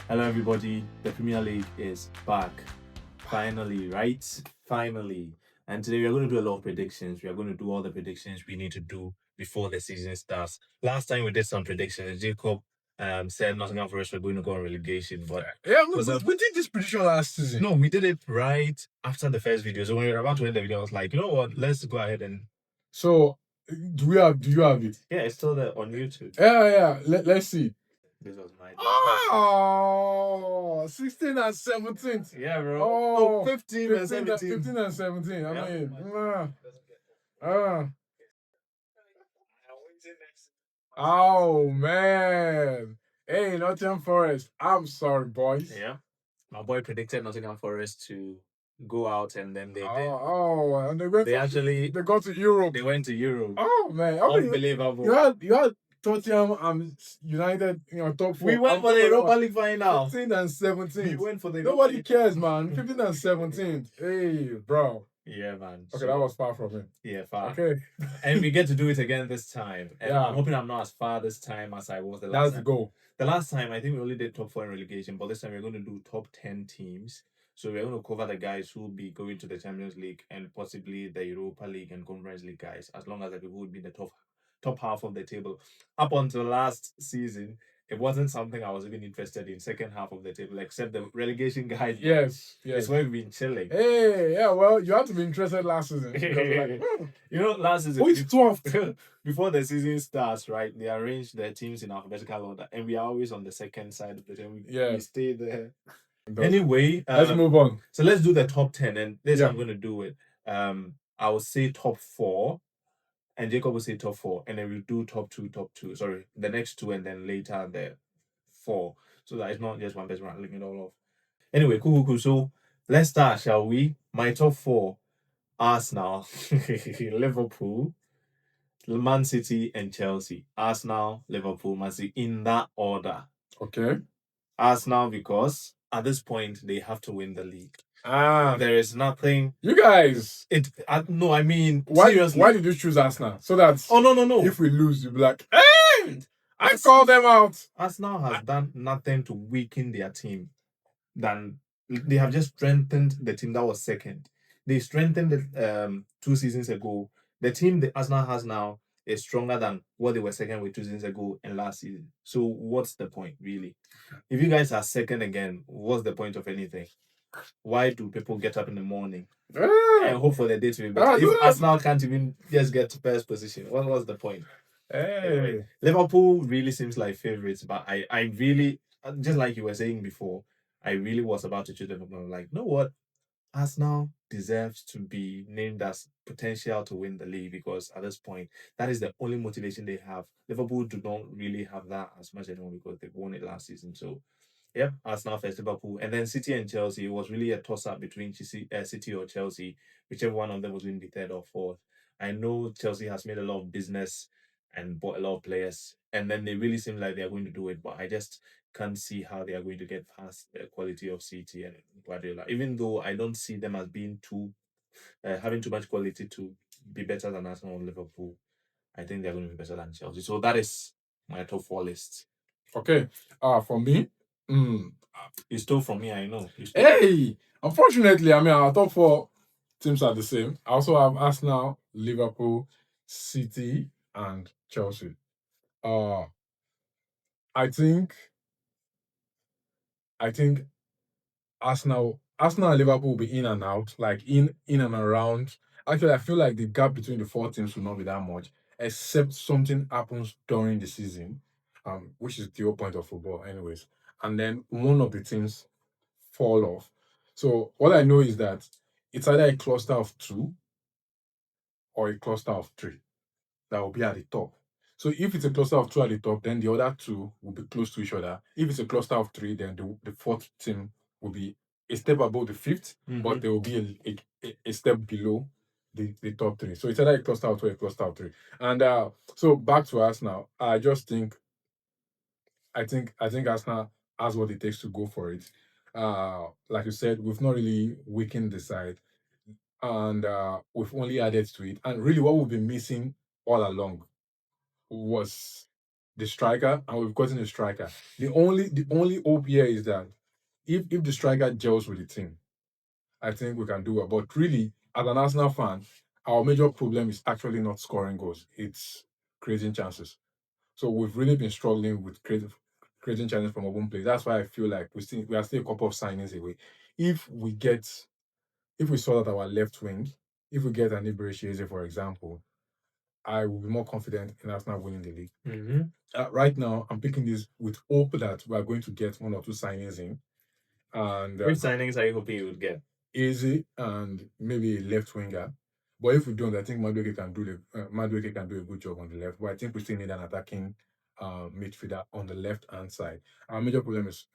Hello, everybody. The Premier League is back. Finally, right? Finally. And today we are going to do a lot of predictions. We are going to do all the predictions we need to do before the season starts. Last time we did some predictions. Jacob said Nottingham Forest were going to go on relegation, but Yeah, we did this prediction last season. no, we did it right after the first video. So when we were about to end the video, I was like, you know what? Let's go ahead and So, do you have it? yeah, it's still there on YouTube. Yeah. Let's see. This was my Oh, 16 and 17. yeah, bro. Oh, 15 and 17. 15 and 17. I Yeah. mean, oh man. Hey, Nottingham Forest. I'm sorry, boys. Yeah. My boy predicted Nottingham Forest to go out, and then they did. And They actually they got to Europe. they went to Europe. Oh man, I mean, Unbelievable. you had Tottenham and United in your top four. We went for the Europa League final. 15 and 17. We went for the Nobody cares, man. 15 and 17. Hey, bro. Yeah, man. Okay, that was far from it. Yeah, far. Okay. And we get to do it again this time. And Yeah. I'm hoping I'm not as far this time as I was the last That's the time. goal. The last time, I think we only did top 4 in relegation, but this time we're going to do top 10 teams. So we're going to cover the guys who will be going to the Champions League and possibly the Europa League and Conference League guys, as long as the people would be in the top half of the table. Up until last season, it wasn't something I was even interested in, second half of the table, except the relegation guys. Yes. It's where we've been chilling. Hey, yeah, well, you had to be interested last season. You know, last season, Who is 12th? before the season starts, right? They arrange their teams in alphabetical order, and we are always on the second side of the team. We stay there. Anyway, let's move on. So let's do the top 10, and this I'm going to do it. I will say top 4, and Jacob will say top 4, and then we'll do top 2. Sorry, the next 2, and then later the 4, so that it's not just one person rattling it all off. Anyway, cool. So let's start, shall we? My top 4: Arsenal, Liverpool, Man City, and Chelsea. Arsenal, Liverpool, Man City, in that order. Okay. Arsenal, because at this point they have to win the league. There is nothing. You guys. No, I mean, seriously. Why did you choose Arsenal? So that no. If we lose, you'll be like, hey, I call them out. Arsenal has done nothing to weaken their team. They have just strengthened the team that was second. They strengthened it 2 seasons ago. The team the Arsenal has now is stronger than what they were second with 2 seasons ago and last season. So what's the point, really? If you guys are second again, what's the point of anything? Why do people get up in the morning and hope for the day to be better? If Arsenal can't even just get to first position, what's the point? Anyway, Liverpool really seems like favorites, but I really, just like you were saying before, I really was about to choose Liverpool. I'm like, you know what? Arsenal deserves to be named as potential to win the league, because at this point, that is the only motivation they have. Liverpool do not really have that as much anymore because they've won it last season. So, yeah, Arsenal first, Liverpool, and then City and Chelsea. It was really a toss-up between City or Chelsea, whichever one of them was going to be third or fourth. I know Chelsea has made a lot of business and bought a lot of players, and then they really seem like they are going to do it, but I just can't see how they are going to get past the quality of City and Guardiola. Even though I don't see them as being having too much quality to be better than Arsenal or Liverpool, I think they're going to be better than Chelsea. So that is my top 4 list. Okay. For me, You stole from me, I know. Hey, unfortunately, I mean, our top 4 teams are the same. I also have Arsenal, Liverpool, City, and Chelsea. I think Arsenal and Liverpool will be in and out, like in and around. Actually, I feel like the gap between the 4 teams will not be that much, except something happens during the season, which is the whole point of football, anyways. And then one of the teams fall off. So what I know is that it's either a cluster of 2 or a cluster of 3 that will be at the top. So if it's a cluster of 2 at the top, then the other 2 will be close to each other. If it's a cluster of 3, then the 4th team will be a step above the 5th, but there will be a step below the top 3. So it's either a cluster of 2 or a cluster of 3. And so back to us now. I think Arsenal has what it takes to go for it. Like you said, we've not really weakened the side, and we've only added to it. And really, what we've been missing all along was the striker, and we've gotten a striker. The only hope here is that if the striker gels with the team, I think we can do well. But really, as an Arsenal fan, our major problem is actually not scoring goals; it's creating chances. So we've really been struggling with creating chances from open play. That's why I feel like we are still a couple of signings away. If we get if we sort out our left wing, if we get an Ibrahim, for example, I will be more confident in Arsenal winning the league. Mm-hmm. Right now, I'm picking this with hope that we are going to get one or two signings in, and Which signings are you hoping you would get? Easy and maybe a left winger. But if we don't, I think Madueke can do a good job on the left. But I think we still need an attacking midfielder on the left hand side. Our major problem is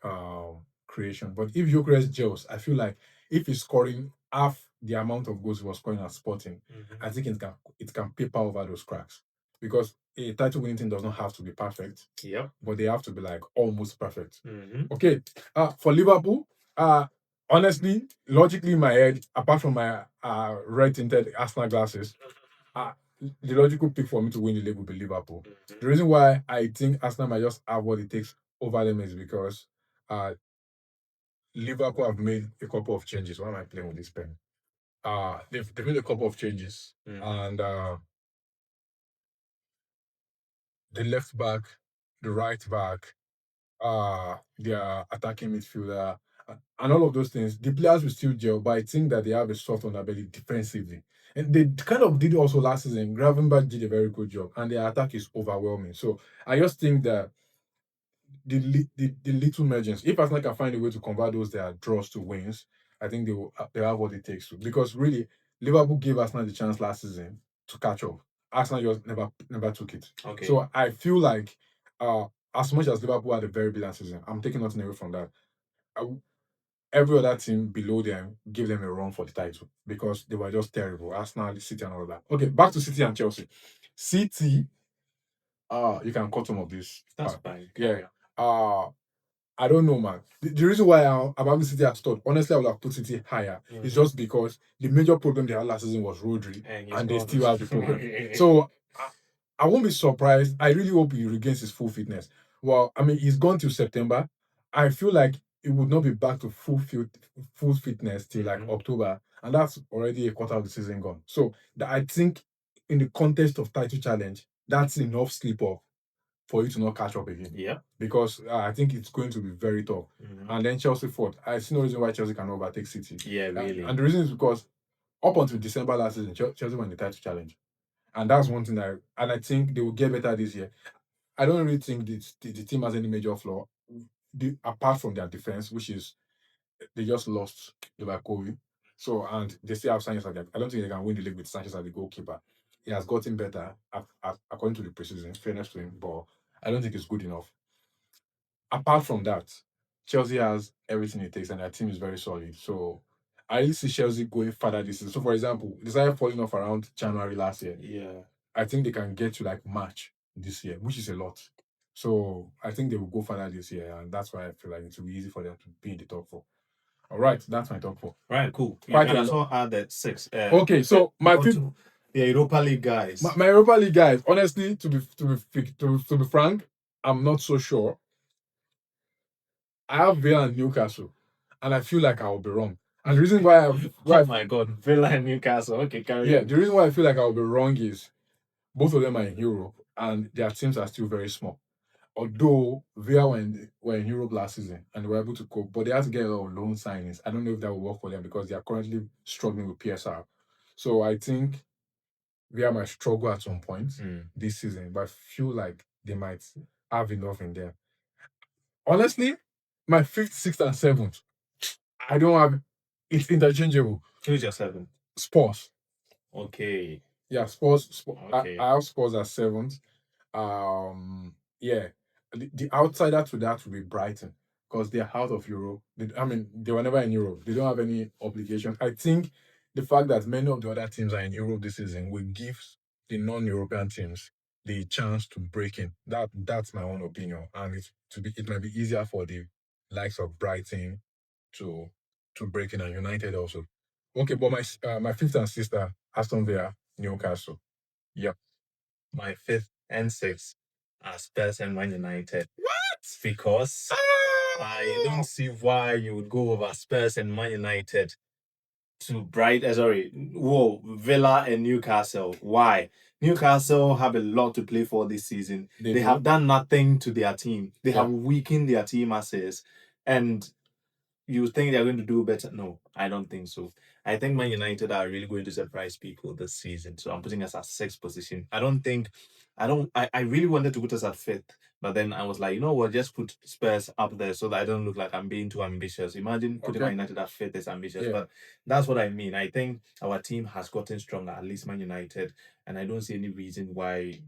creation. But if Gyökeres gels, I feel like if he's scoring half the amount of goals he was scoring at Sporting, I think it can paper over those cracks. Because a title winning team does not have to be perfect, Yep. but they have to be like almost perfect. Mm-hmm. Okay. For Liverpool, honestly, logically in my head, apart from my red tinted Arsenal glasses, uh, the logical pick for me to win the league would be Liverpool. The reason why I think Arsenal might just have what it takes over them is because Liverpool have made a couple of changes. Why am I playing with this pen? They've made a couple of changes, and the left back, the right back, their attacking midfielder, and all of those things. The players will still gel, but I think that they have a soft underbelly defensively. And they kind of did also last season. Gravenberg did a very good job, and their attack is overwhelming. So I just think that the little margins, if Arsenal can find a way to convert those their draws to wins, I think they have what it takes to. Because really, Liverpool gave Arsenal the chance last season to catch up. Arsenal just never took it. Okay. So I feel like as much as Liverpool had a very brilliant season, I'm taking nothing away from that. I- Every other team below them gave them a run for the title because they were just terrible. Arsenal, City, and all that. Okay, back to City and Chelsea. City, you can cut some of this. That's fine. Yeah. I don't know, man. The reason why I'm having City as third, honestly, I would have put City higher. It's just because the major problem they had last season was Rodri, and they still have the problem. So I won't be surprised. I really hope he regains his full fitness. Well, I mean, he's gone till September. I feel like he would not be back to full fitness till like October, and that's already a quarter of the season gone. So I think in the context of title challenge, that's enough sleep off for you to not catch up again. Yeah. Because I think it's going to be very tough. And then Chelsea fourth. I see no reason why Chelsea can overtake City. Yeah, really. And the reason is because up until December last season, Chelsea won the title challenge. And that's one thing I think they will get better this year. I don't really think the team has any major flaw, apart from their defense, which is they just lost Liverpool. So, and they still have Sanchez at I don't think they can win the league with Sanchez as the goalkeeper. He has gotten better according to the preseason, fairness to him, but I don't think it's good enough. Apart from that, Chelsea has everything it takes, and their team is very solid. So I really see Chelsea going further this season. So, for example, they started falling off around January last year. Yeah. I think they can get to like March this year, which is a lot. So I think they will go further this year, and that's why I feel like it will be easy for them to be in the top four. All right, that's my top four. Right, cool. You Quite can a also add that 6. Okay, so my fifth, the Europa League guys. my Europa League guys. Honestly, to be frank, I'm not so sure. I have Villa and Newcastle, and I feel like I will be wrong. And the reason why oh my god, Villa and Newcastle. Okay, carry on. The reason why I feel like I will be wrong is both of them are in Europe, and their teams are still very small. Although Villa were in Europe last season and they were able to cope, but they had to get a lot of loan signings. I don't know if that will work for them because they are currently struggling with PSR. So I think Villa might struggle at some point this season, but I feel like they might have enough in there. Honestly, my fifth, sixth, and seventh, I don't have. It's interchangeable. Who's your 7th? Spurs. Okay. Yeah, Spurs. Okay. I have Spurs at 7th. Yeah, the outsider to that will be Brighton because they're out of Europe. They were never in Europe. They don't have any obligation. I think the fact that many of the other teams are in Europe this season will give the non-European teams the chance to break in. That's my own opinion, and it might be easier for the likes of Brighton to break in, and United also. Okay, but my fifth and sixth are Aston Villa, Newcastle. Yep. My 5th and 6th Spurs and Man United. What? Because I don't see why you would go over Spurs and Man United to Villa and Newcastle. Why? Newcastle have a lot to play for this season. They do. have done nothing to their team. They Yeah. have weakened their team assets, and you think they're going to do better? No, I don't think so. I think Man United are really going to surprise people this season. So I'm putting us at sixth position. I really wanted to put us at fifth, but then I was like, you know what, just put Spurs up there so that I don't look like I'm being too ambitious. Imagine putting Okay. Man United at fifth is ambitious, Yeah. but that's what I mean. I think our team has gotten stronger, at least Man United, and I don't see any reason why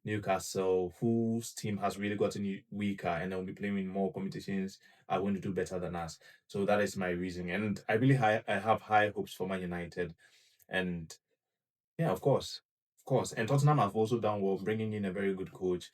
Newcastle, whose team has really gotten weaker and they'll be playing in more competitions, are going to do better than us. So that is my reasoning, and I have high hopes for Man United, and yeah, of course, and Tottenham have also done well, bringing in a very good coach,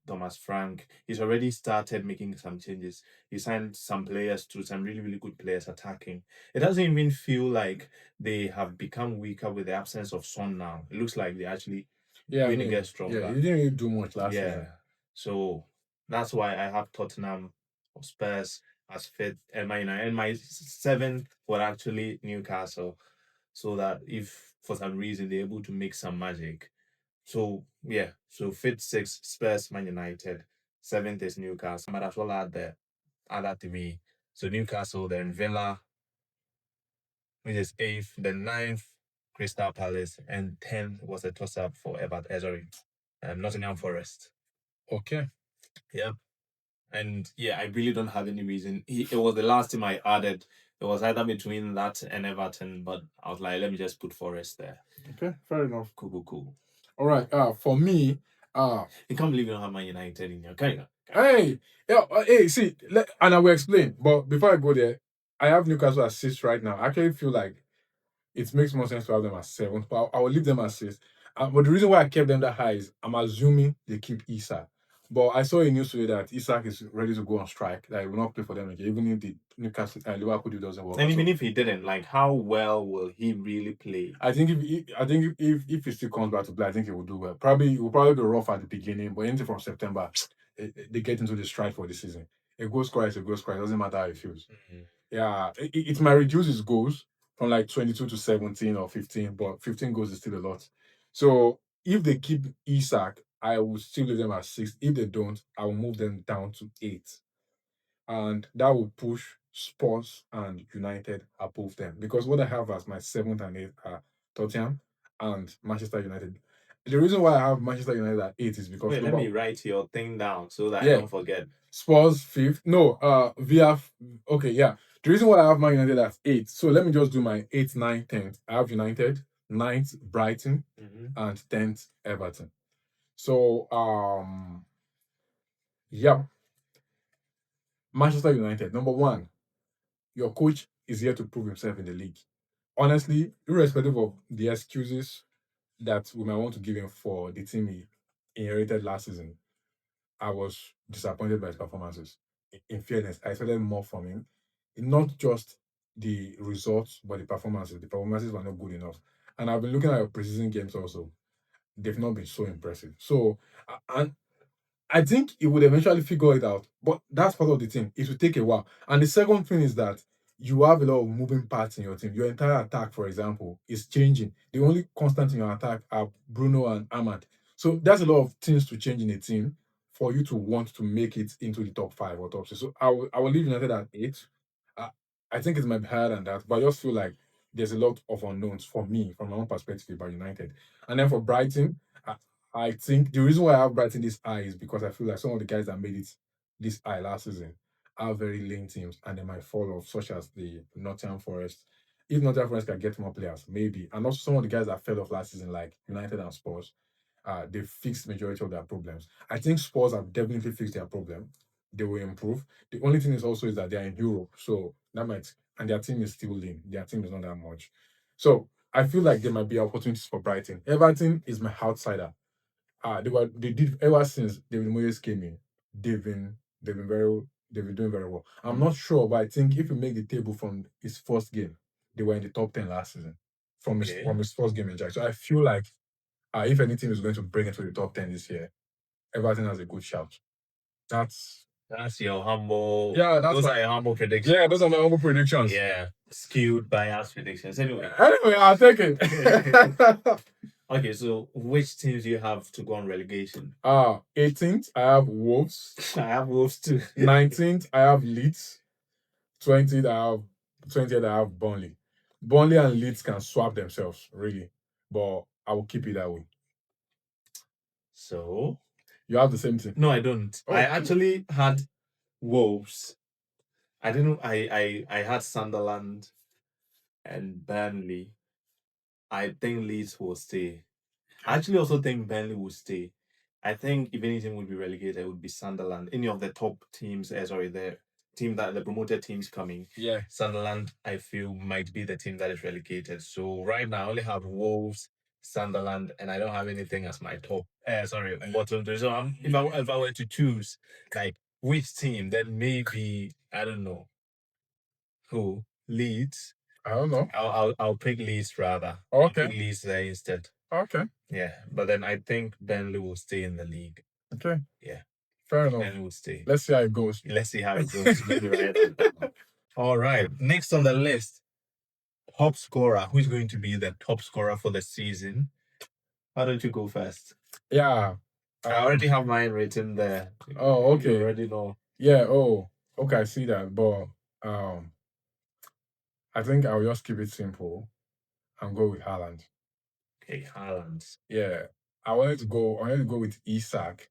Thomas Frank. He's already started making some changes. He signed some players to some really good players attacking. It doesn't even feel like they have become weaker with the absence of Son now. It looks like they're actually Yeah, I going to mean, get yeah, stronger. he didn't really do much last Yeah. season. So that's why I have Tottenham or Spurs as fifth and Man United. And my seventh were actually Newcastle. So that if for some reason they're able to make some magic. So yeah, so fifth, sixth, Spurs, Man United. Seventh is Newcastle. Might as well add the other three. So Newcastle, then Villa, which is eighth, then ninth, Crystal Palace, and 10th was a toss up for Everton. Sorry, Nottingham Forest. Okay. Yeah. And yeah, I really don't have any reason. It was the last team I added. It was either between that and Everton, but I was like, let me just put Forest there. Okay, fair enough. Cool. All right. For me, I can't believe you don't have Man United in your career. hey, yeah, hey, see, and I will explain. But before I go there, I have Newcastle at 6 right now. I actually feel like it makes more sense to have them at 7th, but I will leave them at 6th. But the reason why I kept them that high is I'm assuming they keep Isak. But I saw a news today that Isak is ready to go on strike. That he will not play for them again, even if the Newcastle Liverpool deal doesn't work. And even So if he didn't, like, how well will he really play? I think if he still comes back to play, I think he will do well. It will probably be rough at the beginning, but anything from September, they get into the stride for the season. A goal scorer is a goal scorer. It doesn't matter how he feels. Yeah, it might reduce his goals from like 22 to 17 or 15, but 15 goals is still a lot. So if they keep Isak, I will still leave them at 6. If they don't, I will move them down to 8. And that will push Spurs and United above them. Because what I have as my 7th and 8th are Tottenham and Manchester United. The reason why I have Manchester United at 8 is because Wait, let me write your thing down so that I yeah, don't forget. Spurs 5th. No, okay, yeah. The reason why I have Man United at 8. So let me just do my 8th, 9th, 10th. I have United, 9th, Brighton, and 10th, Everton. So yeah. Manchester United, number one, your coach is here to prove himself in the league. Honestly, irrespective of the excuses that we might want to give him for the team he inherited last season, I was disappointed by his performances. In fairness, I expected more from him. Not just the results, but the performances. The performances were not good enough. And I've been looking at your preseason games also. They've not been so impressive. So, and I think he would eventually figure it out, but that's part of the thing. It will take a while. And the second thing is that you have a lot of moving parts in your team. Your entire attack, for example, is changing. The only constant in your attack are Bruno and Ahmad. So there's a lot of things to change in a team for you to want to make it into the top 5 or top 6. So I will leave United at 8. I, I think it might be higher than that, but I just feel like there's a lot of unknowns for me from my own perspective about United. And then for Brighton, I think the reason why I have Brighton this high is because I feel like some of the guys that made it this high last season are very lame teams and they might fall off, such as the Nottingham Forest. If Nottingham Forest can get more players, maybe. And also some of the guys that fell off last season, like United and Spurs, they fixed majority of their problems. I think Spurs have definitely fixed their problem. They will improve. The only thing is also is that they are in Europe, so that might and their team is still lean. Their team is not that much. So I feel like there might be opportunities for Brighton. Everton is my outsider. They did ever since David Moyes came in. They've been very they've been doing very well. I'm not sure, but I think if you make the table from his first game, they were in the top 10 last season from his first game in Jack. So I feel like if any team is going to bring it to the top 10 this year, Everton has a good shout. That's your humble. Yeah, that's those my- are your humble predictions. yeah, those are my humble predictions. Yeah, skewed biased predictions. Anyway, Anyway, I'll take it. okay. So, which teams do you have to go on relegation? 18th, I have Wolves. I have Wolves too. 19th, I have Leeds. 20th, I have Burnley. Burnley and Leeds can swap themselves, really. But I will keep it that way. So, You have the same thing. no, I don't. Oh. I actually had Wolves. I didn't. I had Sunderland and Burnley. I think Leeds will stay. I actually also think Burnley will stay. I think if anything would be relegated, it would be Sunderland. Any of the top teams, the team that the promoted teams coming. Yeah. Sunderland, I feel, might be the team that is relegated. So right now, I only have Wolves, Sunderland, and I don't have anything as my top. Bottom three. So if I were to choose, like which team, then maybe I don't know who Leeds. I don't know. I'll pick Leeds rather. Okay. I'll pick Leeds there instead. Okay. Yeah, but then I think Burnley will stay in the league. Okay. Yeah. Fair enough. Burnley will stay. Let's see how it goes. Let's see how it goes. Let me write that down. All right. Next on the list, top scorer. Who's going to be the top scorer for the season? Why don't you go first? Yeah. I already have mine written there. Oh, okay. You already know. Yeah. Oh, okay. I see that. But I think I'll just keep it simple and go with Haaland. Okay, Haaland. Yeah. I wanted to go with Isak.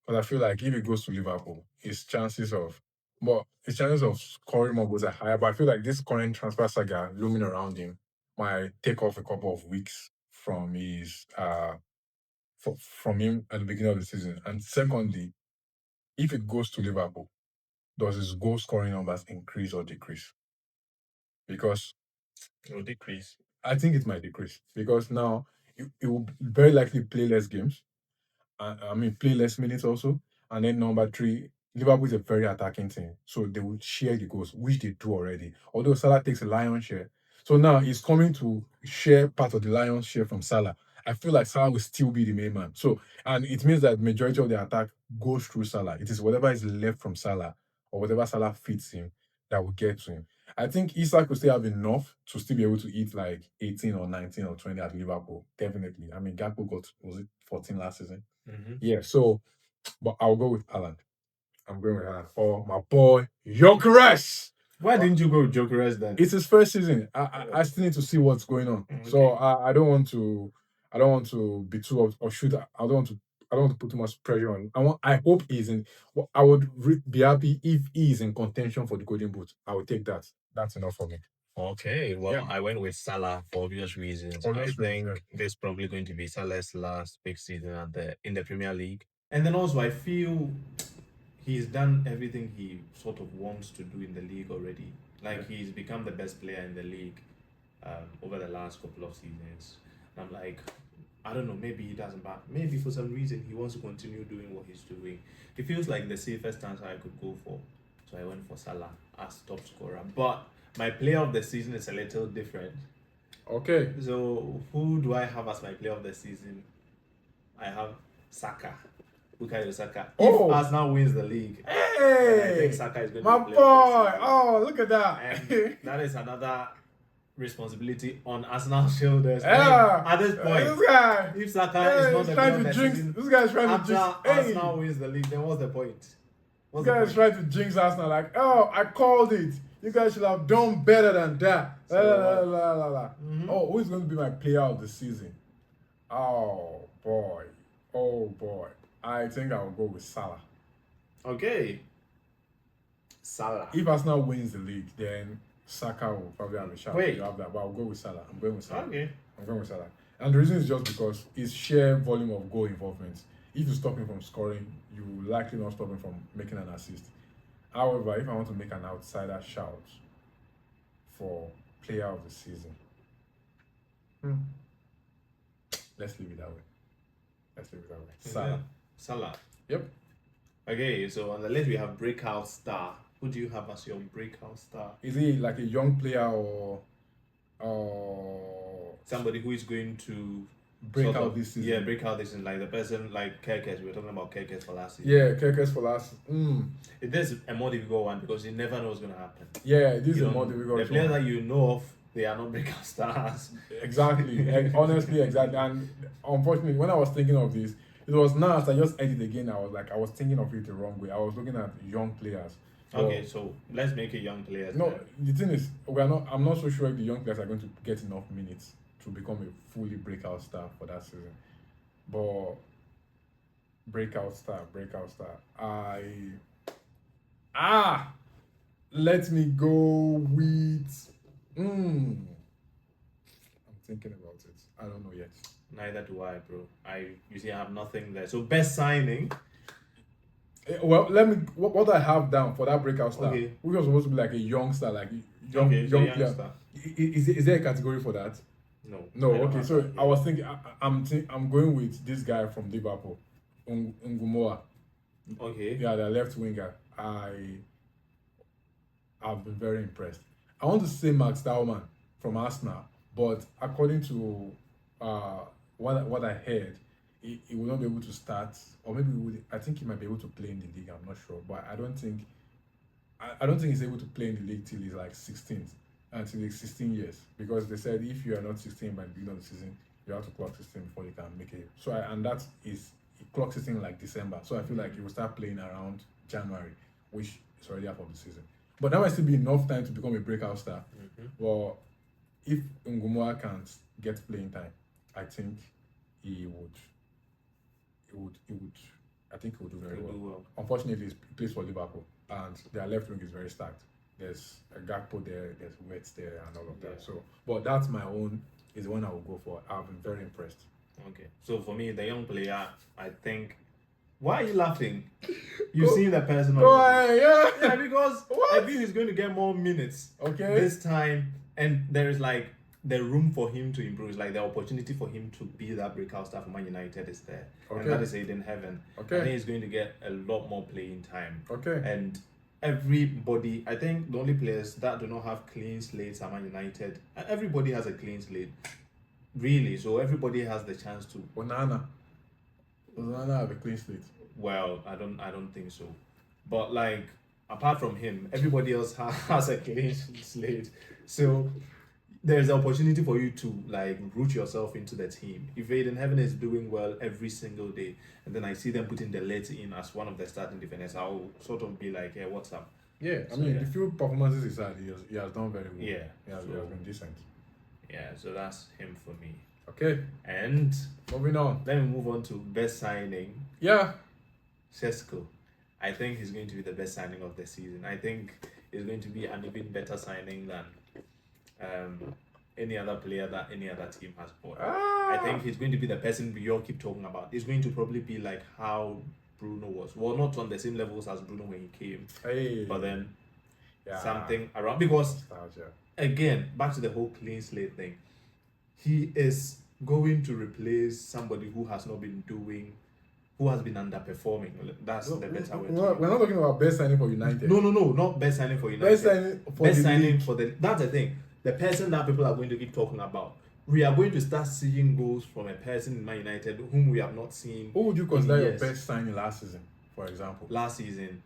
But I feel like if he goes to Liverpool, his chances of scoring more goals are higher. But I feel like this current transfer saga looming around him might take off a couple of weeks from his from him at the beginning of the season. And secondly, if it goes to Liverpool, does his goal scoring numbers increase or decrease? Because It will decrease. I think it might decrease because now it will very likely play less games. Play less minutes also. And then number three, Liverpool is a very attacking team, so they will share the goals, which they do already. Although Salah takes a lion's share, so now he's coming to share part of the lion's share from Salah. I feel like Salah will still be the main man. So, and it means that majority of the attack goes through Salah. It is whatever is left from Salah or whatever Salah fits him that will get to him. I think Isak will still have enough to still be able to eat like 18 or 19 or 20 at Liverpool. Definitely. I mean, Gakpo got, was it 14 last season? Mm-hmm. Yeah, so, but I'll go with Haaland. I'm going with Haaland for my boy, Gyökeres. Why didn't you go with Gyökeres then? It's his first season. I still need to see what's going on. Okay. So I don't want to be too or shoot. I don't want to put too much pressure on. I hope he's in. I would be happy if he is in contention for the Golden Boot. I would take that. That's enough for me. Okay, well, Yeah. I went with Salah for obvious reasons. Obvious I reasons, think yeah. this is probably going to be Salah's last big season in the Premier League. And then also, I feel he's done everything he sort of wants to do in the league already. Like, he's become the best player in the league over the last couple of seasons. And I'm like, I don't know, maybe he doesn't, but maybe for some reason he wants to continue doing what he's doing. It feels like the safest answer I could go for. So I went for Salah as top scorer. But my player of the season is a little different. Okay. So who do I have as my player of the season? I have Saka. Bukayo Saka. Oh. If Arsenal wins the league, then I Hey, think Saka is going to my be boy. player of the season. Oh, look at that. And that is another responsibility on Arsenal's shoulders. Yeah. At this point, This guy. if Saka Hey, is not he's the player trying of to the jinx. season This guy's trying to after jinx. Hey. Arsenal wins the league, then what's the point? This What's the guy's point? trying to jinx Arsenal. Like, oh, I called it. You guys should have done better than that. So, Mhm. Oh, who's going to be my player of the season? Oh boy. Oh boy. I think I'll go with Salah. Okay. Salah. If Arsenal wins the league, then Saka will probably have a shot. Wait. You have that, but I'll go with Salah. I'm going with Salah. Okay. I'm going with Salah. And the reason is just because his sheer volume of goal involvement. If you stop him from scoring, you will likely not stop him from making an assist. However, if I want to make an outsider shout for player of the season, let's leave it that way. Salah. Salah. Yep. Okay, so on the list we have breakout star. Who do you have as your breakout star? Is he like a young player or Somebody who is going to break sort out of, this season. Yeah, break out this season. Like the person like Kerkez, we were talking about Kerkez for last season. Yeah, Kerkez for last. It is a more difficult one because you never know what's going to happen. Yeah, this is You a more don't- difficult The players one. that you know of, they are not breakout stars. Exactly. Honestly, exactly. And unfortunately, when I was thinking of this, it was now as I just edit again, I was thinking of it the wrong way. I was looking at young players. Okay, so let's make it young players. No, then. the thing is, I'm not so sure if the young players are going to get enough minutes to become a fully breakout star for that season. But breakout star. Let me go with. I'm thinking about it. I don't know yet. Neither do I, bro. You see, I have nothing there. So best signing. Well, let me. What I have down for that breakout star, Okay. which was supposed to be like a young star, like young player. youngster. Is there a category for that? No. No. I don't Okay. have So that, I was thinking, I'm going with this guy from Liverpool, Ngumoa. Okay. Yeah, the left winger. I've been very impressed. I want to say Max Daumann from Arsenal, but according to what I heard, he will not be able to start, or maybe I think he might be able to play in the league. I'm not sure, but I don't think he's able to play in the league till he's like 16th, until he's 16 years, because they said if you are not 16 by the beginning of the season, you have to clock 16 before you can make it. So and that is he clocks 16 like December. So I feel like he will start playing around January, which is already half of the season. But that might still be enough time to become a breakout star. Well, if Ngumoa can't get playing time, I think he would. I think he would do very well. Unfortunately, he plays for Liverpool, and their left wing is very stacked. There's a Gakpo there, there's Wirtz there, and all of that. So, but that's my own. Is the one I will go for. I've been very impressed. Okay. So for me, the young player, I think. Why are you laughing? You've seen the person. Go ahead, Yeah, because I think he's going to get more minutes. Okay. This time, and there is like the room for him to improve. It's like the opportunity for him to be that breakout star for Man United is there, and that is hidden heaven. Okay. I think he's going to get a lot more playing time. Okay. And everybody, I think the only players that do not have clean slates are Man United. Everybody has a clean slate, really. So everybody has the chance to. Onana have a clean slate. Well, I don't think so. But like apart from him, everybody else has a clean slate. So there's an opportunity for you to like root yourself into the team. If Aiden Heaven is doing well every single day, and then I see them putting the late in as one of the starting defenders, I'll sort of be like, hey, what's up? Yeah, So, yeah. the few performances he's had, he has done very well. Yeah, he has been decent. Yeah, so that's him for me. Okay, And moving on. let me move on to best signing. Yeah, Sesko. I think he's going to be the best signing of the season. I think he's going to be an even better signing than any other player that any other team has bought. I think he's going to be the person we all keep talking about. He's going to probably be like how Bruno was. Well, not on the same levels as Bruno when he came, but then something around. Because again, back to the whole clean slate thing, he is going to replace somebody who has not been doing, who has been underperforming. That's the better way. We're not talking about best signing for United. No, not best signing for United. Best signing for the. That's the thing. The person that people are going to keep talking about. We are going to start seeing goals from a person in Man United whom we have not seen. Who would you consider your best signing last season, for example? Last season,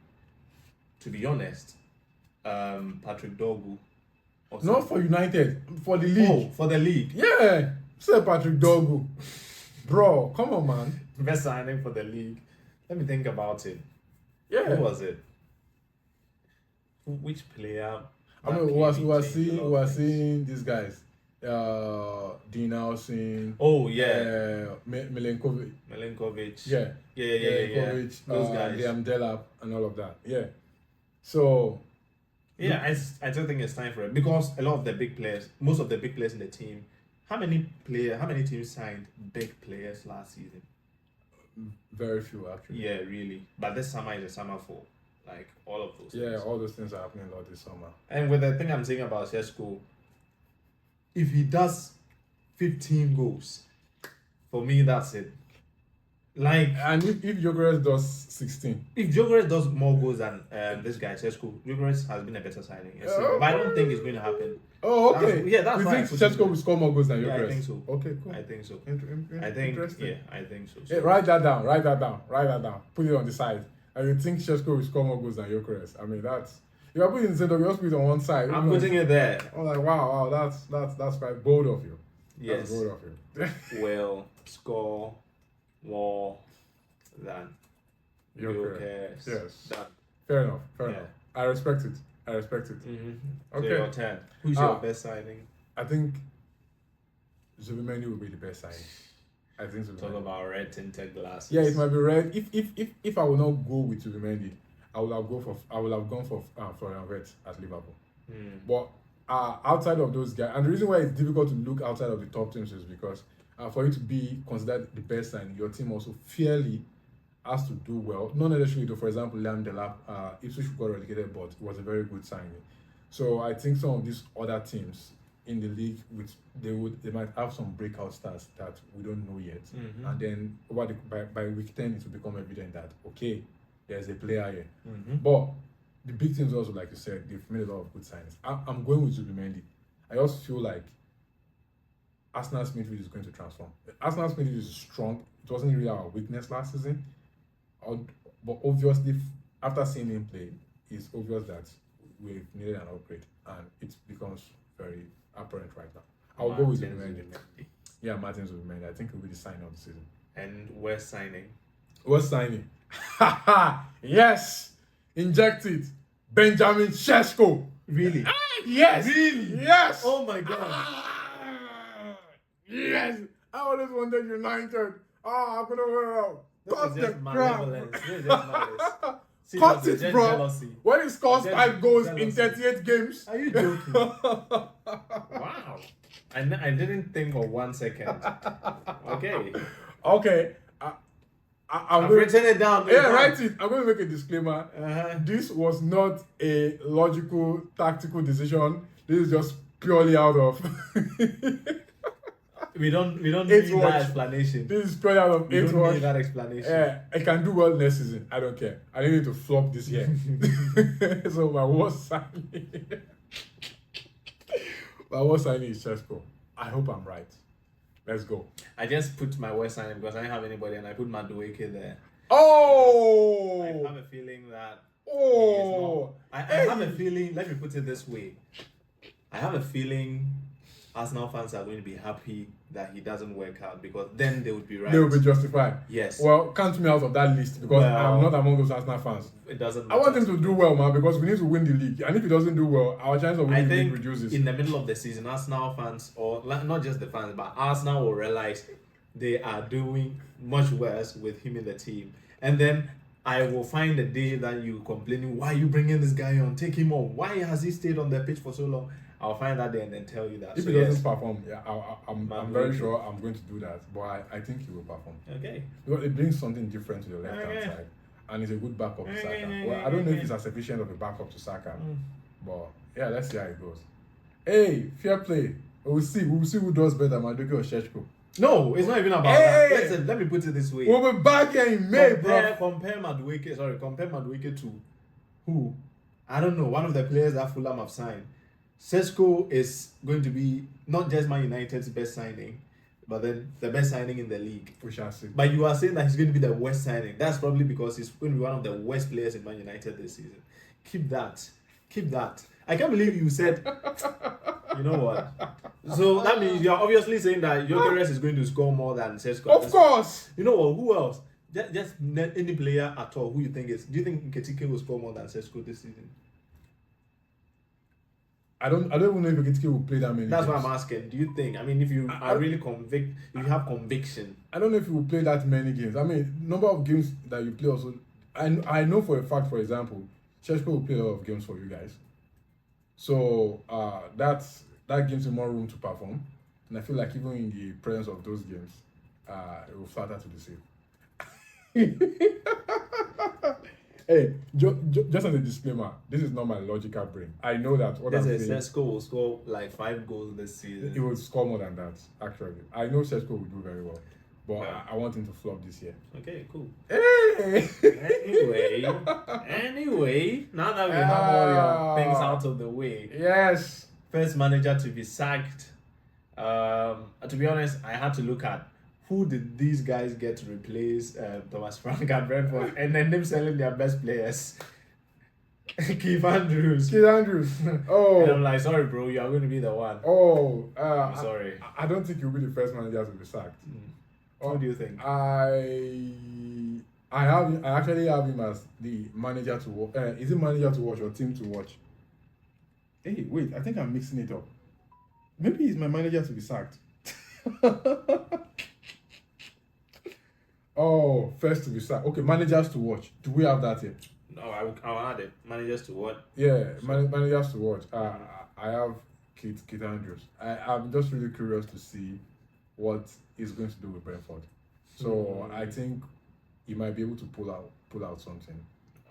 to be honest, Patrick Dorgu. Not for United, for the league. Oh, for the league. Yeah, say Patrick Dorgu. Bro, come on, man. Best signing for the league. Let me think about it. Yeah. Who was it? Which player? I mean, we are seeing these guys. Dean Nelson. Oh yeah. Milenkovic. Yeah. Those guys. Liam Delap and all of that. Yeah. So. Yeah, I still think it's time for it because a lot of the big players, most of the big players in the team, how many teams signed big players last season? Very few actually. Yeah, really. But this summer is a summer for like all of those. Yeah, all those things are happening a lot this summer. And with the thing I'm saying about Sesko, if he does 15 goals, for me that's it. Like And if Gyökeres does 16, if Gyökeres does more goals than this guy Sesko, Gyökeres has been a better signing. But I don't think it's going to happen. oh, okay. That's You why I think put him Sesko there. will score more goals than Yeah, I Gyökeres? think so. Okay, cool. I think so. Interesting. Yeah, I think so. Hey, write that down. Write that down. Put it on the side. And you think Sesko will score more goals than Gyökeres? I mean, that's if I put it in the center, you also put it on one side. I'm putting it there. I'm like, wow, that's quite bold of you. Yes. That's bold of you. Will score more than Gyökeres. Yes. Done. Fair enough. Yeah. I respect it. Mm-hmm. So Okay. your turn. Who's your best signing? I think Zubimendi will be the best signing. I think Zubimendi. Talk about red tinted glasses. Yeah, it might be red. If I will not go with Zubimendi, I would have gone for Florian Wirtz at Liverpool. But outside of those guys, and the reason why it's difficult to look outside of the top teams is because for you to be considered the best signing, your team also fairly has to do well. Not necessarily, though. For example, Liam Delap, Ipswich got relegated, but it was a very good signing. So I think some of these other teams in the league, which they might have some breakout stars that we don't know yet, and then by week 10 it will become evident that okay, there's a player here. But the big things also, like you said, they've made a lot of good signings. I'm going with Zubimendi. I also feel like Arsenal's midfield is going to transform. Arsenal's midfield is strong. It wasn't really our weakness last season. But obviously, after seeing him play, it's obvious that we've needed an upgrade, and it becomes very apparent right now. I'll go with Zubimendi. Yeah, Martin Zubimendi. I think he'll be the signing of the season. And West signing. West signing. Yes! Inject it. Benjamin Sesko. Really? Yes! Really? Yes! Oh my god. Yes! I always wanted United. I couldn't wear out. Cut the crap. Cut it, bro. Jealousy. When he scores Just 5 goals in jealousy. 38 games. Are you joking? Wow. I didn't think for 1 second. Okay. Okay. I've written it down. Yeah, write it. I'm going to make a disclaimer. Uh-huh. This was not a logical, tactical decision. This is just purely out of. We don't need watch. that explanation. This is purely out of We don't watch. need that explanation. Yeah, I can do well next season. I don't care. I need it to flop this year. So my worst signing. My worst signing is Sesko. I hope I'm right. Let's go. I just put my West signing because I didn't have anybody, and I put Madueke there. Oh! I have a feeling that. Oh! I have a feeling. Let me put it this way. I have a feeling Arsenal fans are going to be happy that he doesn't work out, because then they would be right. They will be justified. Yes. Well, count me out of that list, because I'm not among those Arsenal fans. It doesn't I matter. want him to do well, man, because we need to win the league. And if he doesn't do well, our chance of winning the league reduces. In the middle of the season, Arsenal fans, or not just the fans, but Arsenal will realize they are doing much worse with him in the team. And then I will find a day that you complaining, why are you bringing this guy on? Take him on. Why has he stayed on the pitch for so long? I'll find that day and then tell you that. If he doesn't perform, yeah, I'm very sure I'm going to do that. But I think he will perform. Okay. Because it brings something different to the left-hand side. And it's a good backup to Saka. Well, I don't know if it's as efficient of a backup to Saka. But yeah, let's see how it goes. Hey, fair play. We'll see who does better, Madueke or Sheshko. No, it's not even about that. Let me put it this way. We'll be back here in May, bro. Compare Madueke to who? I don't know. One of the players that Fulham have signed. Sesko is going to be not just Man United's best signing, but then the best signing in the league. We shall see. But you are saying that he's going to be the worst signing. That's probably because he's going to be one of the worst players in Man United this season. Keep that. I can't believe you said, you know what? So that means you're obviously saying that Gyökeres is going to score more than Sesko. Of course. You know what? Who else? Just any player at all who you think is. Do you think Nketiah will score more than Sesko this season? I don't even know if Nketiah will play that many That's games. what I'm asking. Do you think? I mean, if you are really if you have conviction. I don't know if he will play that many games. I mean, number of games that you play also. I know for a fact, for example, Sheshko will play a lot of games for you guys. So that gives him more room to perform. And I feel like even in the presence of those games, it will flatter to the same. Hey, just as a disclaimer, this is not my logical brain. I know that what I'm saying. Sesko will score like 5 goals this season. He will score more than that, actually. I know Sesko will do very well. but Well. I want him to flop this year. Okay, cool. Hey! Anyway, now that we have all your things out of the way, Yes. first manager to be sacked. To be honest, I had to look at who did these guys get to replace Thomas Frank at Brentford, and then them selling their best players. Keith Andrews. Keith Andrews. Oh. And I'm like, sorry, bro, you are going to be the one. Oh. I'm sorry. I don't think you'll be the first manager to be sacked. What do you think? I actually have him as the manager to watch. Is it manager to watch or team to watch? Hey, wait, I think I'm mixing it up. Maybe he's my manager to be sacked. Oh, first to be sacked. Okay, managers to watch. Do we have that here? No, I'll add it. Managers to what? Yeah, managers to watch. I have Keith Andrews. I'm just really curious to see what he's going to do with Brentford. So I think he might be able to pull out something.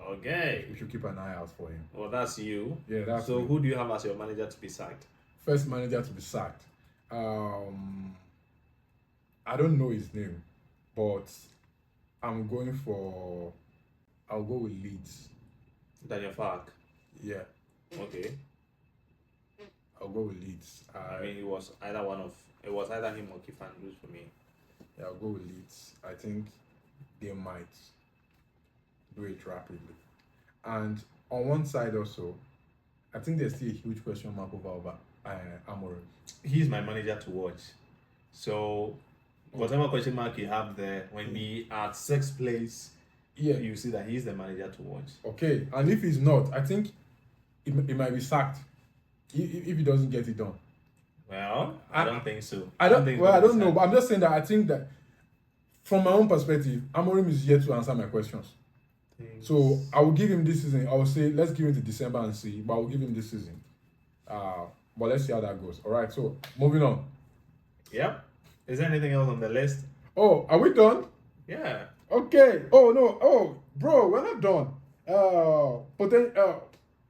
Okay. We should keep an eye out for him. Well, that's you. Yeah, that's so me. who do you have as your manager to be sacked? First manager to be sacked. I don't know his name, but I'll go with Leeds. Daniel Fark. Yeah, Okay. I'll go with Leeds. I mean, it was either him or Keith Andrews for me. Yeah, I'll go with Leeds. I think they might do it rapidly. And on one side also, I think there's still a huge question mark over Amorim. He's my manager to watch. So whatever question mark you have there, when we are at sixth place, Yeah. you see that he's the manager to watch. Okay, and if he's not, I think it might be sacked if he doesn't get it done. Well, I don't think so. I don't know, so. but I'm just saying that I think that from my own perspective, Amorim is yet to answer my questions. So I will give him this season. I will say let's give him to December and see, but I will give him this season. But let's see how that goes. All right, so moving on. Yep. Is there anything else on the list? Oh, are we done? Yeah. Okay. Oh no. Oh, bro, we're not done.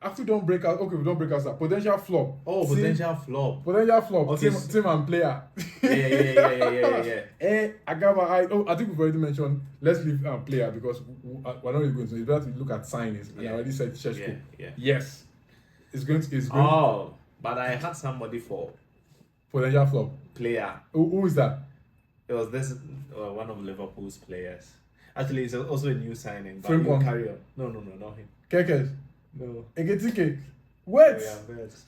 After we don't break out. Okay, we don't break out. Potential flop. Oh, Team- potential flop. Potential flop. Okay, Team and player. Yeah. I got my eye. Oh, I think we've already mentioned. Let's leave player because we're not really going to. It's better to look at signings. And I already said Sheshko. Yeah. Yes. It's going. Oh, but I had somebody for Potential flop. player. Who is that? It was this one of Liverpool's players. Actually, it's also a new signing. But Frimpong. you carry on. No, not him. Kekes. No. Eketike. What? Oh, yeah, Verts.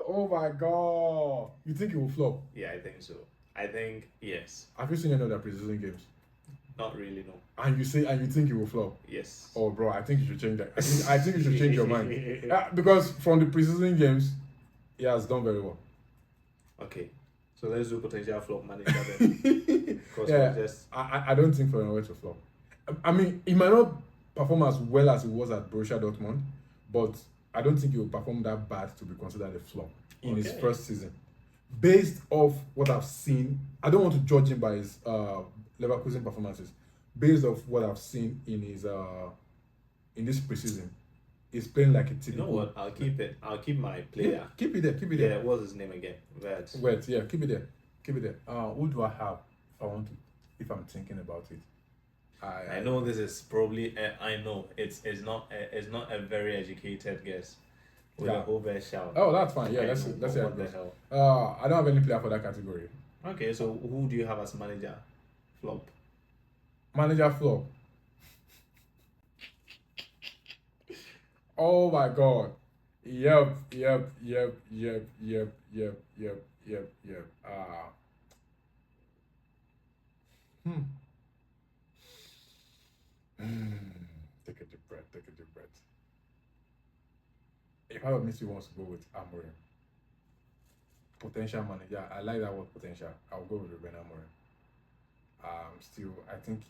Oh my god. You think it will flop? Yeah, I think so. I think yes. Have you seen any of their preseason games? Not really, no. And you think it will flop? Yes. Oh, bro, I think you should change that. I think you should change your mind. Because from the preseason games, he has done very well. Okay. So let's do potential flop manager then. Because Yeah. we're just I don't think Florian Wirtz will flop. I mean, he might not perform as well as he was at Borussia Dortmund, but I don't think he will perform that bad to be considered a flop in his Okay. first season. Based off what I've seen, I don't want to judge him by his Leverkusen performances. Based off what I've seen in his in this preseason, he's playing like a you typical. know what? I'll keep it. I'll keep my player. Keep it there. Keep it Yeah, there. what's his name again? Verts. Wait, yeah, keep it there. Keep it there. Who do I have? If I'm thinking about it, I know this is probably. I know it's not a very educated guess. With Yeah. a whole best shout. Oh, that's fine. Yeah, I let's know, see but how what it the goes. hell? I don't have any player for that category. Okay, so who do you have as manager? Flop. Manager flop. Oh my god. Yep. Take a deep breath. If I miss, wants to go with Amorim. Potential manager. I like that word potential. I'll go with Ruben Amorim. Still, I think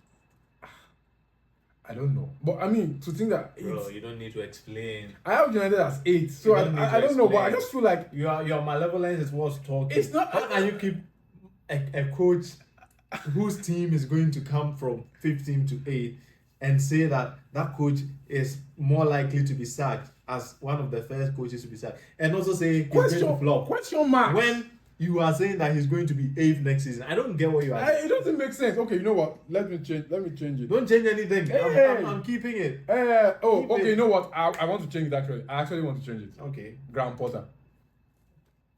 I don't know, but I mean to think that Bro, you don't need to explain. I have United as 8, so You don't need I to don't know, but I explain. just feel like Your malevolence is what's talking. It's not- How can you keep a coach whose team is going to come from 15 to 8 and say that coach is more likely to be sacked as one of the first coaches to be sacked, and also say he's going to flop question mark. when you are saying that he's going to be 8th next season. I don't get what you are saying. It doesn't make sense. Okay, you know what? Let me change it. Don't change anything. Hey! I'm keeping it. Oh, Keep okay. it. You know what? I want to change it actually. I actually want to change it. Okay. Graham Potter.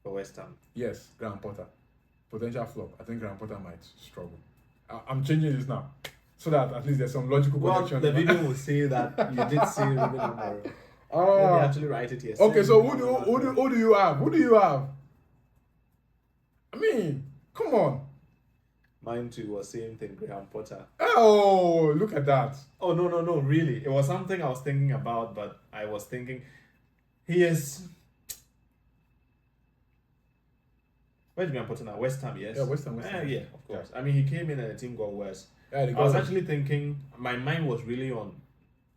For West Ham. Yes, Graham Potter. Potential flop. I think Graham Potter might struggle. I'm changing this now, so that at least there's some logical connection. The video will say that you did say Ruben Amorim. Let me actually write it here. Okay, so who do you have? Who do you have? I mean, come on. Mine too was same thing, Graham Potter. Oh, look at that. Oh no, really. It was something I was thinking about, but I was thinking he is. Where's Graham Potter now? West Ham, yes. Yeah, West Ham. Yeah, of course. I mean, he came in and the team got worse. Yeah, I was actually thinking, my mind was really on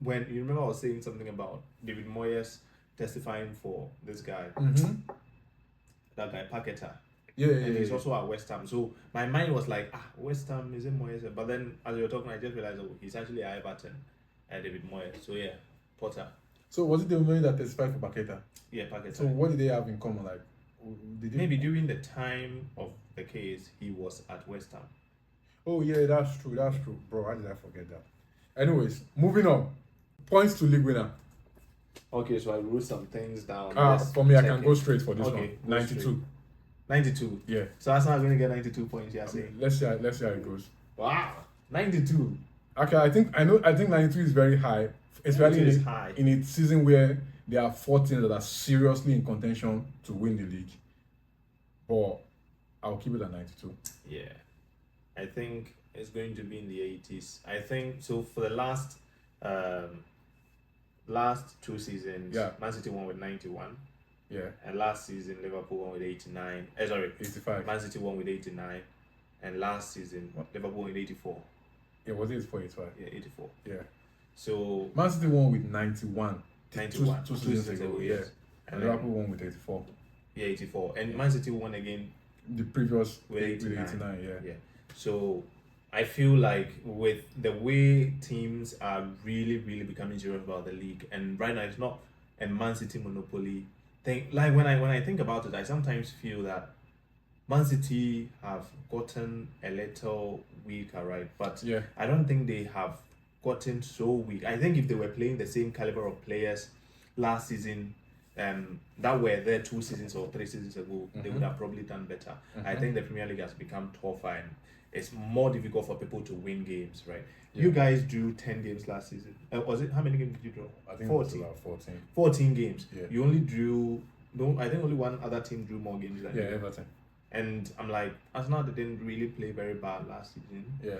when you remember I was saying something about David Moyes testifying for this guy, that guy Paqueta. Yeah, and he's also at West Ham. So my mind was like, West Ham is in Moyes. But then as you were talking, I just realized, he's actually at Everton and David Moyes. So yeah, Potter. So was it the moment that testified for Paqueta? Yeah, Paqueta. So what did they have in common? Like, maybe during the time of the case, he was at West Ham. Oh yeah, that's true, bro. How did I forget that? Anyways, moving on. Points to league winner. Okay, so I wrote some things down. For me, I can go straight for this one. 92. Straight. 92. Yeah. So Arsenal are going to get 92 points. Yeah, saying. Let's see how it goes. Wow, 92. Okay, I think 92 is very high, especially in a season where there are 4 teams that are seriously in contention to win the league. But I'll keep it at 92. Yeah, I think it's going to be in the 80s. I think so. For the last 2 seasons, Man City won with 91. Yeah. And last season Liverpool won with 89. 85. Man City won with 89. And last season Liverpool won with 84. Yeah, was it 84, 85? Yeah, 84. Yeah. So Man City won with 91. 91. Two seasons ago, yes. And Liverpool won with 84. Yeah, 84. And Man City won again the previous with 89. Yeah. So I feel like with the way teams are really, really becoming serious about the league, and right now it's not a Man City monopoly thing. Like when I think about it, I sometimes feel that Man City have gotten a little weaker, right? But I don't think they have gotten so weak. I think if they were playing the same caliber of players last season, that were there 2 seasons or 3 seasons ago, they would have probably done better. I think the Premier League has become tougher and it's more difficult for people to win games, right? You guys drew 10 games last season. Was it, how many games did you draw? I think 14. It was about 14. 14 games. Yeah. You only drew, I think only one other team drew more games than you. Yeah, Everton. And I'm like, Arsenal didn't really play very bad last season. Yeah.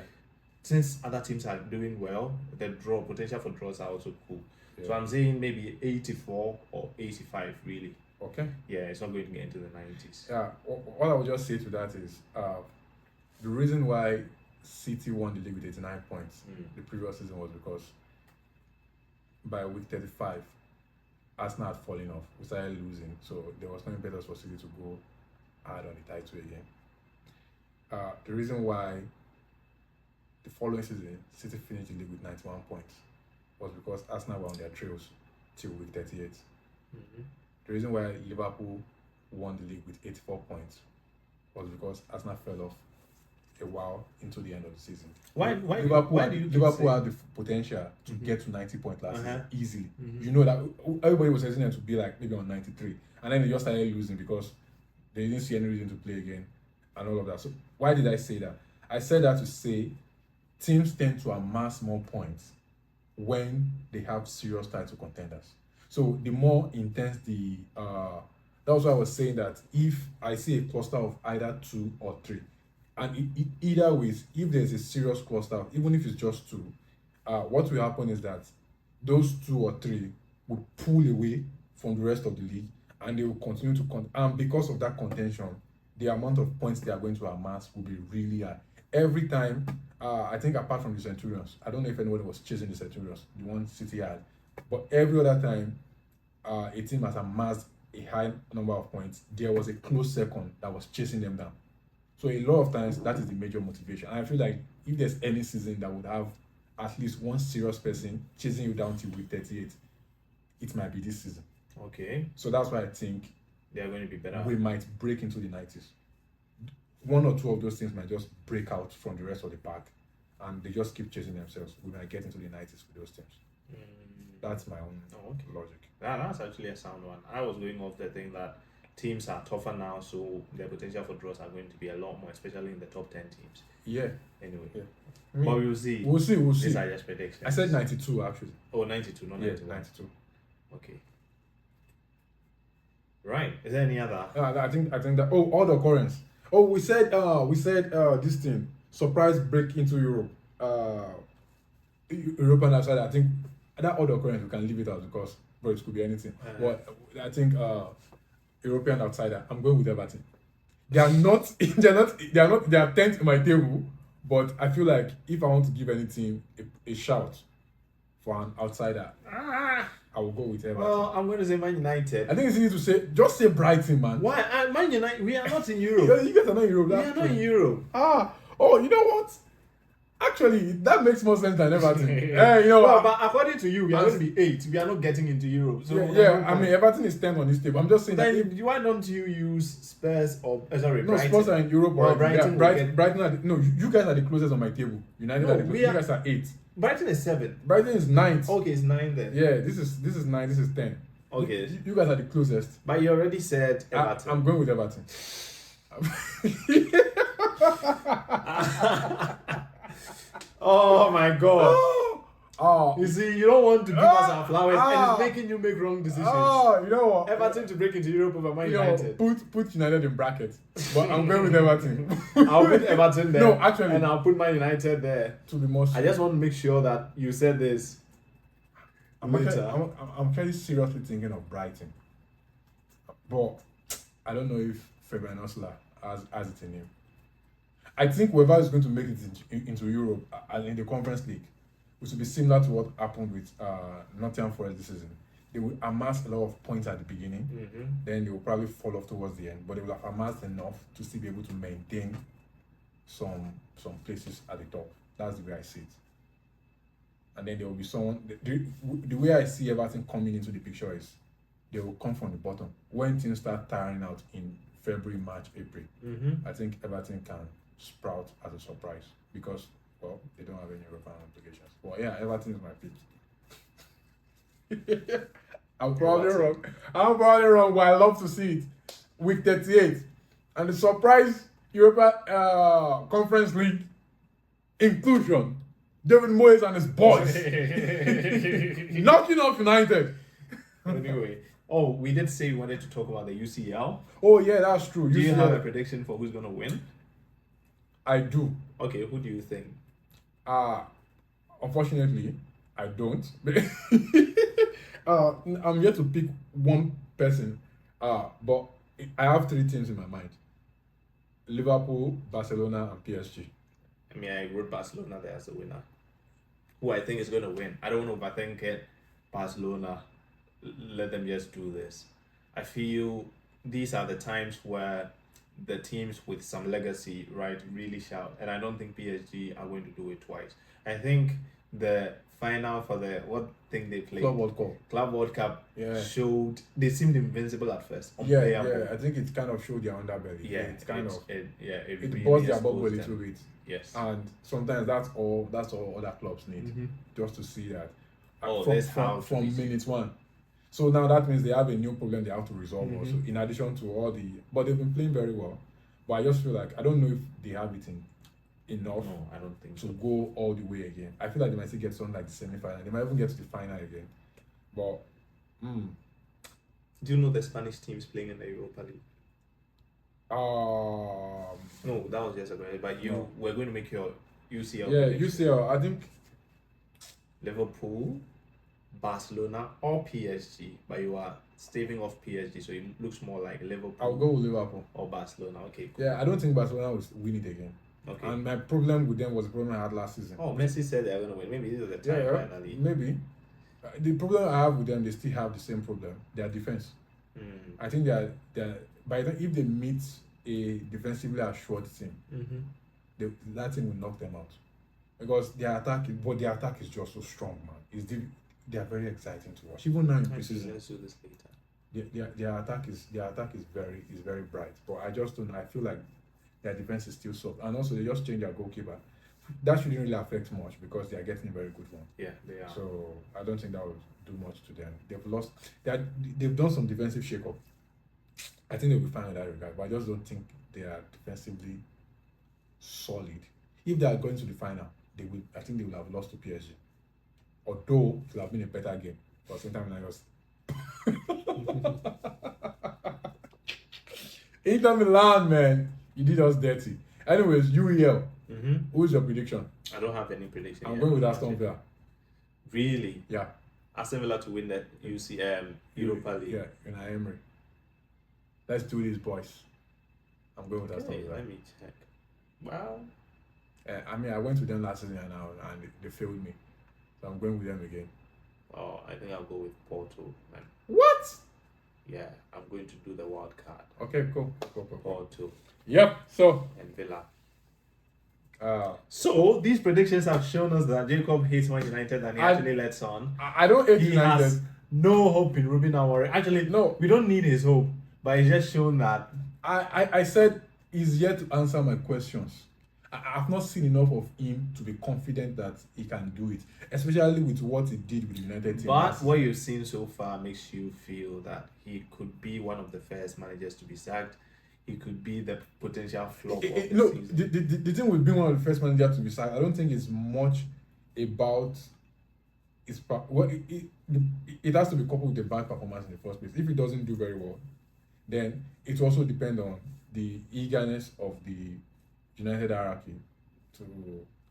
Since other teams are doing well, the potential for draws are also cool. So I'm saying maybe 84 or 85 really. Okay. Yeah, it's not going to get into the 90s. Yeah, what I would just say to that is the reason why City won the league with 89 points the previous season was because by week 35, Arsenal had fallen off. We started losing, so there was no impetus for City to go hard on the title again. The reason why the following season City finished the league with 91 points was because Arsenal were on their trails till week 38. The reason why Liverpool won the league with 84 points was because Arsenal fell off a while into the end of the season. Why Liverpool do you Liverpool had the potential to get to 90 points last season easily. You know that everybody was expecting them to be like maybe on 93, and then they just started losing because they didn't see any reason to play again and all of that. So why did I say that? I said that to say teams tend to amass more points when they have serious title contenders. So the more intense that was why I was saying that if I see a cluster of either 2 or 3, and either ways, if there's a serious cluster, even if it's just 2, what will happen is that those 2 or 3 will pull away from the rest of the league, and they will continue to and because of that contention, the amount of points they are going to amass will be really high. Every time, I think apart from the Centurions, I don't know if anyone was chasing the Centurions, the one City had, but every other time a team has amassed a high number of points, there was a close second that was chasing them down. So a lot of times that is the major motivation. And I feel like if there's any season that would have at least one serious person chasing you down till week 38, it might be this season. Okay. So that's why I think they are going to be better. We might break into the 90s. one or two of those teams might just break out from the rest of the pack, and they just keep chasing themselves. We might get into the 90s with those teams. That's my own Oh, okay. logic. That's actually a sound one. I was going off the thing that teams are tougher now, so the potential for draws are going to be a lot more, especially in the top 10 teams. Yeah. Anyway, Yeah. but we'll see. We'll see. These are just predictions. I said 92 actually. Oh, 92, not Yeah, 91. 92. Okay. Right. Is there any other? I think that. Oh, all the occurrence. Oh, we said this thing surprise break into Europe. European outside. I think that other occurrence we can leave it out because, bro, it could be anything. But I think European outsider. I'm going with Everton. They are not. They are 10th in my table. But I feel like if I want to give any team a shout for an outsider, I will go with Everton. Well, I'm going to say Man United. I think it's easy to say. Just say Brighton, man. Why? Man United. We are not in Europe. You guys are not in Europe. We are not in Europe. Oh, you know what? Actually, that makes more sense than Everton. You know well, what? but according to you, we are going to be 8. We are not getting into Europe. So I mean, Everton is 10 on this table. I'm just saying that. Then why don't you use Spurs or No, Brighton? Spurs are in Europe. Well, Brighton. Brighton. Brighton are no. You guys are the closest on my table. United No, are the closest. You guys are 8. Brighton is 7. Brighton is 9th. Okay, it's 9 then. Yeah, this is 9. This is 10. Okay. You guys are the closest. But you already said Everton. I'm going with Everton. Oh my god. Oh. You see, you don't want to give us our flowers and it's making you make wrong decisions. Oh, you know what? Everton to break into Europe over Man United. Put United in brackets. But I'm going with Everton. I'll put Everton there. No, actually. And I'll put Man United there. To be more I just want to make sure that you said this later. I'm fairly seriously thinking of Brighton. But I don't know if Fabian Osler has it in him. I think whoever is going to make it into Europe and in the Conference League, which will be similar to what happened with Nottingham Forest this season. They will amass a lot of points at the beginning, then they will probably fall off towards the end, but they will have amassed enough to still be able to maintain some places at the top. That's the way I see it. And then there will be someone. The way I see Everton coming into the picture is they will come from the bottom. When things start tiring out in February, March, April, I think Everton can sprout as a surprise because, well, they don't have any European implications. Well, yeah, Everton is my pick. I'm probably wrong, but I love to see it. Week 38. And the surprise Europa Conference League inclusion. David Moyes and his boys. Knocking off United. Anyway. Oh, we did say we wanted to talk about the UCL. Oh, yeah, that's true. Do you have a prediction for who's going to win? I do. Okay, who do you think? Unfortunately, I don't. I'm yet to pick one person. But I have 3 teams in my mind: Liverpool, Barcelona, and PSG. I mean, I wrote Barcelona there as a winner. Who I think is going to win. I don't want to overthink it. Barcelona, let them just do this. I feel these are the times where the teams with some legacy, right, really shout. And I don't think PSG are going to do it twice. I think the final for the they played, Club World Cup, showed they seemed invincible at first. Yeah, I think it kind of showed their underbelly. Yeah, it really buzzed their bubble a little bit. Yes, and sometimes that's all other clubs need, just to see that from minute 1. So now that means they have a new problem they have to resolve also, in addition to all the. But they've been playing very well. But I just feel like I don't know if they have it enough. No, I don't think to go all the way again. I feel like they might still get something like the semi-final. They might even get to the final again. But do you know the Spanish teams playing in the Europa League? No, that was just a question. But we're going to make your UCL. Yeah, UCL. I think Liverpool, Barcelona, or PSG. But you are staving off PSG, so it looks more like Liverpool. I'll go with Liverpool or Barcelona. Okay, cool. Yeah, I don't think Barcelona will win it again. Okay. And my problem with them was the problem I had last season. Oh, Messi said they're going to win. Maybe this is the time finally. Maybe. The problem I have with them, they still have the same problem. Their defense. I think they're by the time if they meet a defensively assured team, that team will knock them out. Because their attack is just so strong, man. They are very exciting to watch. Even now in preseason. Let's do this later. Their attack is very bright. But I just don't. I feel like their defense is still soft, and also they just changed their goalkeeper. That shouldn't really affect much because they are getting a very good one. Yeah, they are. So I don't think that will do much to them. They've lost. They've done some defensive shake-up. I think they'll be fine in that regard, but I just don't think they are defensively solid. If they are going to the final, they will. I think they will have lost to PSG. Although it will have been a better game, but sometimes I just Inter Milan, man, you did us dirty. Anyways, UEL. Who is your prediction? I don't have any prediction. I'm yet. going with Aston Villa. Really? Yeah. Aston Villa to win that Europa League. Yeah, in Emery. Let's do this, boys. I'm going with Aston Okay, Villa. let me check. Wow. I mean, I went with them last season and they failed me. So I'm going with them again. Oh, I think I'll go with Porto, man. What? Yeah, I'm going to do the wild card. Okay, cool. Porto Yep. So, and Villa. uh, So these predictions have shown us that Jacob hates Man United and he actually lets on. I don't hate He United. has no hope in Ruben Amorim. Actually, No. we don't need his hope, but it's just shown that I said he's yet to answer my questions. I've not seen enough of him to be confident that he can do it, especially with what he did with the United team. But what you've seen so far makes you feel that he could be one of the first managers to be sacked. He could be the potential flop of the Look, season. the thing with being one of the first managers to be sacked, I don't think it's much about his it has to be coupled with the bad performance in the first place. If he doesn't do very well, then it also depends on the eagerness of the United hierarchy to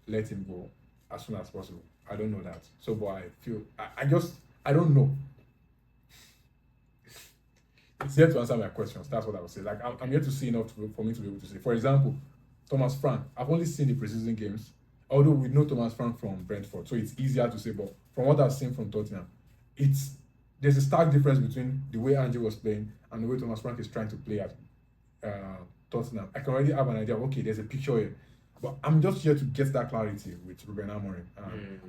let him go as soon as possible. I don't know that. So, but I feel I don't know. It's yet to answer my questions. That's what I would say. Like I'm yet to see enough for me to be able to say. For example, Thomas Frank. I've only seen the preseason games. Although we know Thomas Frank from Brentford, so it's easier to say. But from what I've seen from Tottenham, there's a stark difference between the way Ange was playing and the way Thomas Frank is trying to play at Tottenham. I can already have an idea. Okay, there's a picture here, but I'm just here to get that clarity with Ruben Amorim.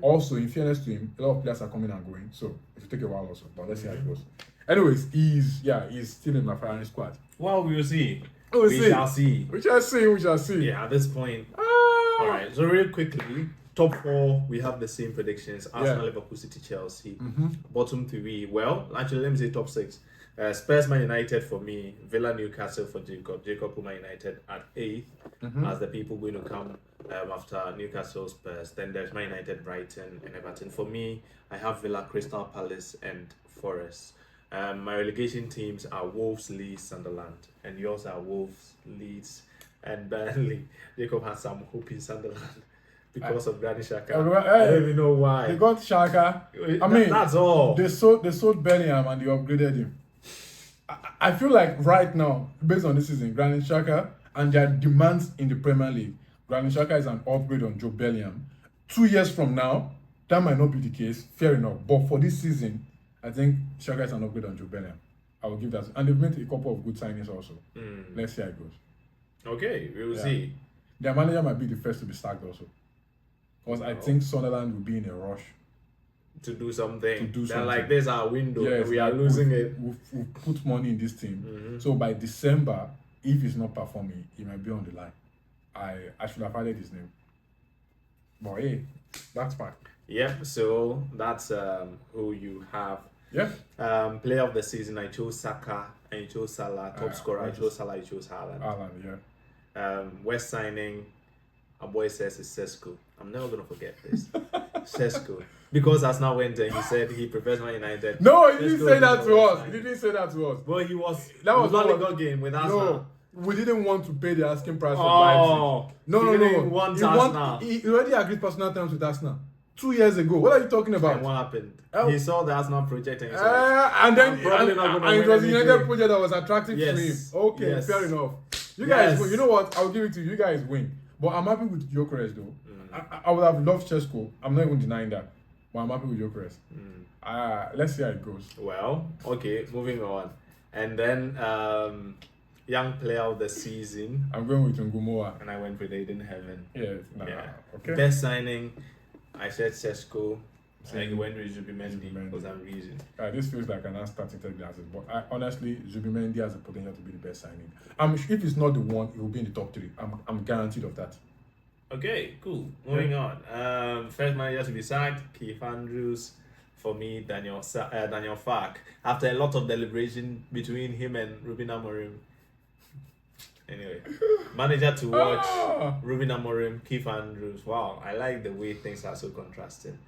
Also, in fairness to him, a lot of players are coming and going, so it will take a while also. But let's see how it goes. Anyways, he's still in my firing squad. Well, we'll see. We'll We see. shall see. We shall see. Yeah, at this point. All right. So real quickly, top four, we have the same predictions: Arsenal, Liverpool, City, Chelsea. Bottom three, well, actually, let me say top six. Spurs, Man United for me. Villa, Newcastle for Jacob. Jacob, Man United at 8th as the people going to come after Newcastle, Spurs. Then there's Man United, Brighton, and Everton. For me, I have Villa, Crystal Palace, and Forest. My relegation teams are Wolves, Leeds, Sunderland, and yours are Wolves, Leeds, and Burnley. Jacob has some hope in Sunderland because of Granit Xhaka. I don't even know why. They got Xhaka. I mean, that's all. They sold Bellingham and they upgraded him. I feel like right now, based on this season, Granit Xhaka and their demands in the Premier League, Granit Xhaka is an upgrade on Joe Bellingham. 2 years from now, that might not be the case. Fair enough. But for this season, I think Xhaka is an upgrade on Joe Bellingham. I will give that. And they've made a couple of good signings also. Let's see how it goes. Okay, we will see. Their manager might be the first to be sacked also. Because I think Sunderland will be in a rush to do something. do They're something. like, there's our window. Yes, we are losing it. We've put money in this team. So by December, if he's not performing, he might be on the line. I should have added his name. But hey, that's fine. Yeah, so that's who you have. Yeah. Player of the season, I chose Saka and you chose Salah. Top scorer, I chose Salah, I chose Haaland. Haaland, yeah. West signing, our boy says it's Sesko. I'm never going to forget this. Sesko. Because Arsenal went and he said he prefers Man United. No, he didn't Sesko say that is to our us. signing. He didn't say that to us. Well, he was. That was not not a good game with Arsenal. No, we didn't want to pay the asking price of Oh, Leipzig. No. he didn't want Arsenal. He already agreed personal terms with Arsenal 2 years ago. What are you talking about? And what happened? Oh. He saw the Arsenal project and he said, And then I'm probably not gonna and it win was the United anything. project that was attractive to him. Yes. Okay, Yes. fair enough. You Yes. guys win. You know what? I'll give it to you. You guys win. But I'm happy with Gyökeres though. I would have loved Chesko. I'm not even denying that. But I'm happy with Gyökeres. Let's see how it goes. well, okay, moving on. And then young player of the season, I'm going with Ngumoa. and I went with Aiden Heaven. Yeah. Yeah. Okay. Best signing, I said Sesko. Like when with Zubimendi Zubimendi. for some reason. This feels like an unstarting glasses, but honestly, Zubimendi has the potential to be the best signing. If it's not the one, it will be in the top 3. I'm guaranteed of that. Okay, cool. Moving on. First manager to be sacked, Keith Andrews. For me, Daniel Fark. After a lot of deliberation between him and Ruben Amorim. Anyway, manager to watch, Ruben Amorim, Keith Andrews. Wow, I like the way things are so contrasting.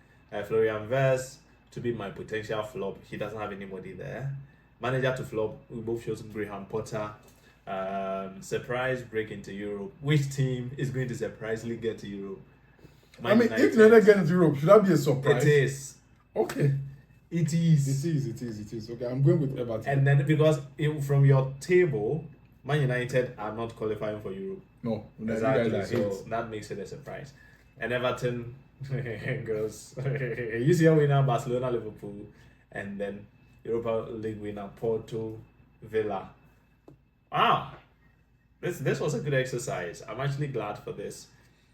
Florian Wirtz to be my potential flop. He doesn't have anybody there. Manager to flop, we both chose Graham Potter. Surprise break into Europe. Which team is going to surprisingly get to Europe? If United get into Europe, should that be a surprise? It is. Okay. It is. It is. Okay, I'm going with Everton. And then because from your table, Man United are not qualifying for Europe. No, exactly. So that makes it a surprise. And Everton goes UCL winner Barcelona, Liverpool, and then Europa League winner Porto, Villa. Wow, this was a good exercise. I'm actually glad for this.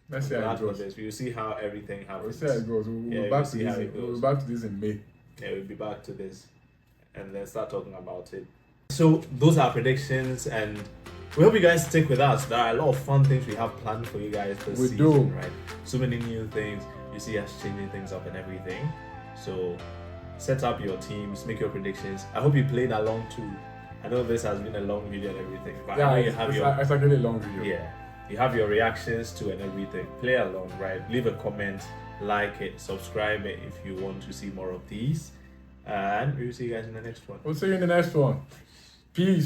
Let's see how it goes. We'll see how everything happens. We'll see how it goes. We'll be back to this in May. Yeah, we'll be back to this and then start talking about it. So those are predictions, and we hope you guys stick with us. There are a lot of fun things we have planned for you guys this season, right? So many new things. You see us changing things up and everything. So set up your teams, make your predictions. I hope you played along too. I know this has been a long video and everything, but yeah, I know you have it's actually a long video. Yeah, you have your reactions to and everything. Play along, right? Leave a comment, like it, subscribe it if you want to see more of these. And we'll see you guys in the next one. We'll see you in the next one. Peace.